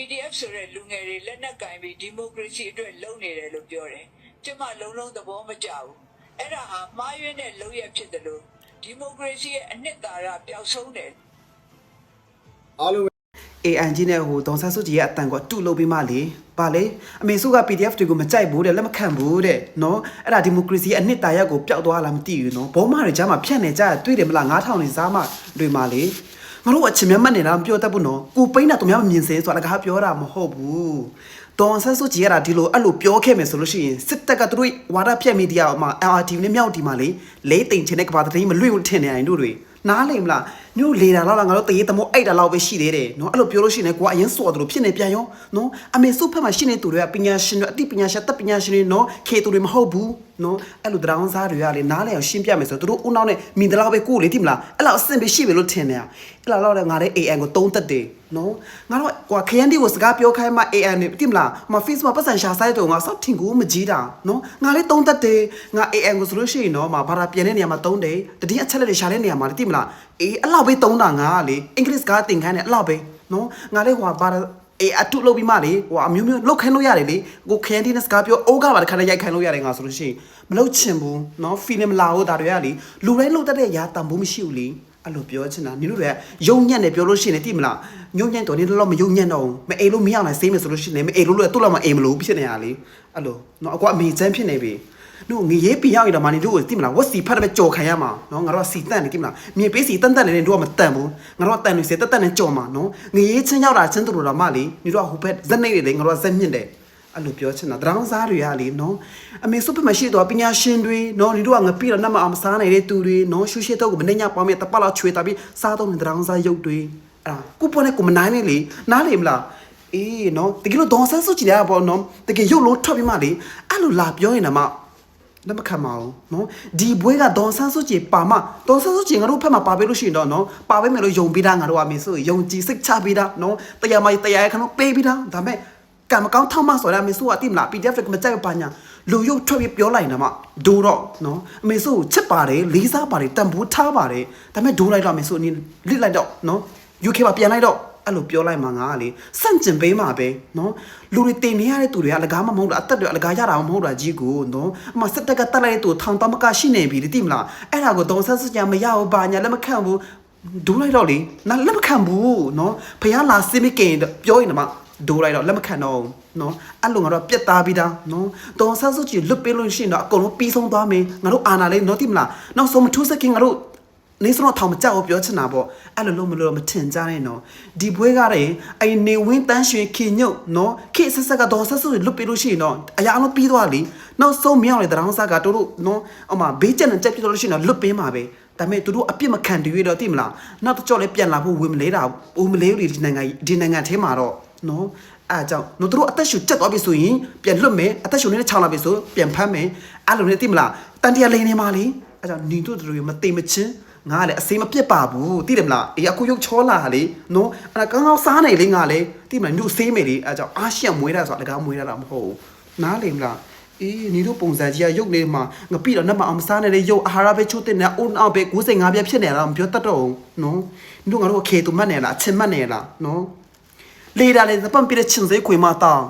PDF ဆိုတဲ့လူငယ်တွေလက်နက်ကင်ပြီးဒီမိုကရေစီအတွက်လုပ်နေတယ်လို့ပြောတယ်ကျမလုံးသဘောမကျဘူးအဲ့ဒါဟာမှားယွင်းတဲ့လုပ်ရဖြစ်တယ်လို့ဒီမိုကရေစီရဲ့အနှစ်သာရပျောက်ဆုံးတယ်အားလုံး ANG နဲ့ဟိုဒေါန်ဆန်းစုကြည်ရဲ့အတန်ကတူလုပ်ပြီးမှလေပါလေအမေစုက PDF တွေကိုမကြိုက်ဘူးတဲ့လက်မခံဘူးတဲ့နော်အဲ့ဒါဒီမိုကရေစီအနှစ်သာရကိုပျောက်သွားလားမသိဘူးနော်ဘောမတွေကြားမှာဖြတ်နေကြတွေ့တယ်မလား9000နေစားမှတွေမှာလေငါတို့အချင်းမြတ်နေလားမပြောတတ်ဘူးနော်ကိုပိန်းတာသူများမမြင်စဲဆိုတာကပြောတာမဟုတ်ဘူးဒေါန်ဆန်းစုကြည်ကဒီလိုအဲ့လိုပြောခဲ့မယ်ဆိုလို့ရှိရင်စစ်တပ်ကသူတို့ဝါဒဖြတ်မီဒီယာမှာ LRT နဲ့မြောက်ဒီမှာလေလေးတိမ်ချင်တဲ့ကဘာတည်းမလွင့်ဘူးထင်နေရင်တို့တွေနားလိမ့်မလားညို့လေတာလောက်ငါတို့တရေတမိုးအိတ်တာလောက်ပဲရှိသေးတယ်နော်အဲ့လိုပြောလို့ရှိရင်ကိုကအရင်စော်တယ်လို့ဖြစ်နေပြန်ရောနော်အမေစုဖက်မှာရှိနေသူတွေကပညာရှင်တွေအသိပညာရှင်တပ်ပညာရှင်တွေနော်ခေသူတွေမဟုတ်ဘူးနော်အဲ့လိုတရားဝန်စားတွေကလေနားလေအောင်ရှင်းပြမယ်ဆိုတော့သူတို့ဦးနောက်နဲ့မိတလောက်ပဲကိုလေတိမလားအဲ့လောက်အဆင်ပြေရှိပဲလို့ထင်နေအဲ့လောက်တော့ငါလည်း AN ကိုတုံးတက်တယ်နော်ငါတို့ကွာခရန်ဒီကိုစကားပြောခိုင်းမှ AN နဲ့တိမလားမ Facebook ပတ်စံရှာဆိုင်တော့ငါစောက်ထင်ကိုမကြီးတာနော်ငါလည်းတုံးတက်တယ်ငါ AN ကိုဆိုလို့ရှိရင်နော်မဘာသာပြန်တဲ့နေရာမှာတုံးတယ်တတိယအချက်လက်တွေရှာတဲ့နေရာမှာတိမလားအေးအဲ့လောက်ပဲတုံးတာငါကလေအင်္ဂလိပ်စကားသင်ခိုင်းတယ်အဲ့လောက်ပဲနော်ငါလည်းဟိုဘာအေးအတုလုပ်ပြီးမှလေဟိုအမျိုးမျိုးလောက်ခိုင်းလို့ရတယ်လေကိုခရန်ဒီနဲ့စကားပြောအိုးကပါတခါနဲ့ရိုက်ခိုင်းလို့ရတယ်ငါဆိုလို့ရှိရင်မလုပ်ချင်ဘူးနော် film လာဟုတ်တာတွေကလေလူတိုင်းလုပ်တတ်တဲ့ရာတန်ဖို့မရှိဘူးလေအဲ့လိုပြောချင်တာနင်တို့တွေကယုံညံ့တယ်ပြောလို့ရှိရင်တိမလားညုံညံ့တော်နေတော့မယုံညံ့တော့မအေးလို့မရနိုင်စေးမယ်ဆိုလို့ရှိရင်မအေးလို့သူ့လောက်မအေးမလို့ဖြစ်နေရလေအဲ့လိုနော်အကွာအမေချမ်းဖြစ်နေပြီနော်ငရေပြရောက်ရတော့မနေတို့တိမလားဝက်စီဖတ်တဲ့ကြော်ခံရမှာနော်ငါတို့စီတန့်နေတိမလားမြေပေးစီတန့်တန့်နေတို့ကမတန့်ဘူးငါတို့တန့်နေစေတန့်နေကြော်မှာနော်ငရေချင်းရောက်တာချင်းတို့တော့မလေးနေတို့ကဟိုဘက်ဇက်နေလေငါတို့ဇက်မြင့်တယ်အဲ့လိုပြောချင်တာတရောင်းစားတွေကလေနော်အမေစုပမရှိတော့ပညာရှင်တွေနော်နေတို့ကငပိတော့နတ်မအောင်စားနေတဲ့သူတွေနော်ရှုရှိတော့ကိုမနေညပေါင်းမြတပတ်လောက်ချွေတာပြီးစားတော့နေတရောင်းစားရုပ်တွေအဲ့ဒါကိုပေါ်နဲ့ကိုမနိုင်နေလေနားလေမလားအေးနော်တကယ်လို့ဒေါန်ဆန်းစုကြည်ရပါတော့တကယ်ရုပ်လို့ထွက်ပြီးမှလေအဲ့လိုလာပြောရင်တော့လက်မခံပါဘူးနော်ဒီဘွဲကဒေါန်ဆန်းစုကြည်ပါမဒေါန်ဆန်းစုကြည်ငါတို့ဖက်မှာပါပေးလို့ရှိရင်တော့နော်ပါပေးမယ်လို့ယုံပေးတာငါတို့အမေဆိုယုံကြည်စိတ်ချပေးတာနော်တရားမတရားရခဏပေးပေးတာဒါမဲ့ကံမကောင်းထောက်မဆိုရအမေဆိုအတိမလား PDF ကမကြိုက်ပါညာလူရုပ်ထွက်ပြီးပြောလိုက်တာမှဒိုးတော့နော်အမေဆိုချစ်ပါတယ်လေးစားပါတယ်တန်ဖိုးထားပါတယ်ဒါမဲ့ဒိုးလိုက်တော့အမေဆိုနင်းလစ်လိုက်တော့နော် UK မှာပြန်လိုက်တော့အဲ့လိုပြောလိုက်မှာငါကလေစန့်ကျင်ပေးမှာပဲနော်လူတွေတင်နေရတဲ့သူတွေကလကားမမဟုတ်တာအသက်တွေလကားရတာမဟုတ်တာကြီးကိုနော်အမစက်တက်ကတက်လိုက်တဲ့သူထောင်တမကရှိနေပြီတိမလားအဲ့ဒါကိုဒေါန်ဆန်းစုကြည်မရဘူးဘာညာလက်မခံဘူးဒိုးလိုက်တော့လေနားလက်မခံဘူးနော်ဖះလာစင်မကင်ပြောရင်တော့ဒိုးလိုက်တော့လက်မခံတော့နော်အဲ့လိုငါတို့ပြက်သားပြီးသားနော်ဒေါန်ဆန်းစုကြည်လွတ်ပေးလို့ရှိရင်တော့အကုန်လုံးပြီးဆုံးသွားမယ်ငါတို့အာနာလေးနော်တိမလားနောက်ဆုံးမထူးစခင်ငါတို့နေစတော့ထောင်မကြောက်ပြောချင်တာပေါ့အဲ့လိုလို့မလို့မထင်ကြနဲ့နော်ဒီဘွဲကလည်းအဲ့နေဝင်းတန်းရွှေခင်ညုတ်နော်ခေဆက်ဆက်ကဒေါ်ဆက်ဆူလွတ်ပြီးလို့ရှိရင်တော့အရာအလုံးပြီးသွားလीနောက်ဆုံးမြောက်လေတရောင်းစားကတို့နော်အမဘေးကျန်တဲ့ကြက်ပြလို့ရှိရင်တော့လွတ်ပေးမှာပဲဒါပေမဲ့တို့အပြစ်မခံတရွေးတော့သိမလားနောက်တော့ကြော်လဲပြန်လာဖို့ဝင်မလဲတာဦးမလဲဘူးဒီနိုင်ငံထဲမှာတော့နော်အားကြောင့်တို့အသက်ရှူချက်သွားပြီဆိုရင်ပြန်လွတ်မယ်အသက်ရှူနေတဲ့6လပြီဆိုပြန်ဖမ်းမယ်အဲ့လိုနဲ့သိမလားတန်တရားလိန်နေမှာလीအဲ့ကြောင့်ညီတို့တို့မသိမချင်းငါလည်းအစိမ်းမပြစ်ပါဘူးသိတယ်မလားအေးအခုရုပ်ချောလာလေနော်အဲ့ဒါကောင်းကောင်းစားနေလေငါလည်းသိမလားညို့ဆေးမယ်လေအဲ့ကြောင့်အားရှက်မွေးတာဆိုတာတကားမွေးတာမဟုတ်ဘူးနားလေမလားအေးညီတို့ပုံစံကြီးကရုပ်လေးမှာငါပြီတော့နတ်မအောင်စားနေတဲ့ရုပ်အာဟာရပဲချိုးတဲ့နေအုံအောင်ပဲ95ပြည့်ဖြစ်နေတာမပြောတတ်တော့ဘူးနော်ညီတို့ငါတို့ခေတူမှတ်နေလားအချင်းမှတ်နေလားနော်လေတာလေစပန်ပြတဲ့ချင်းစိခွေမတောင်း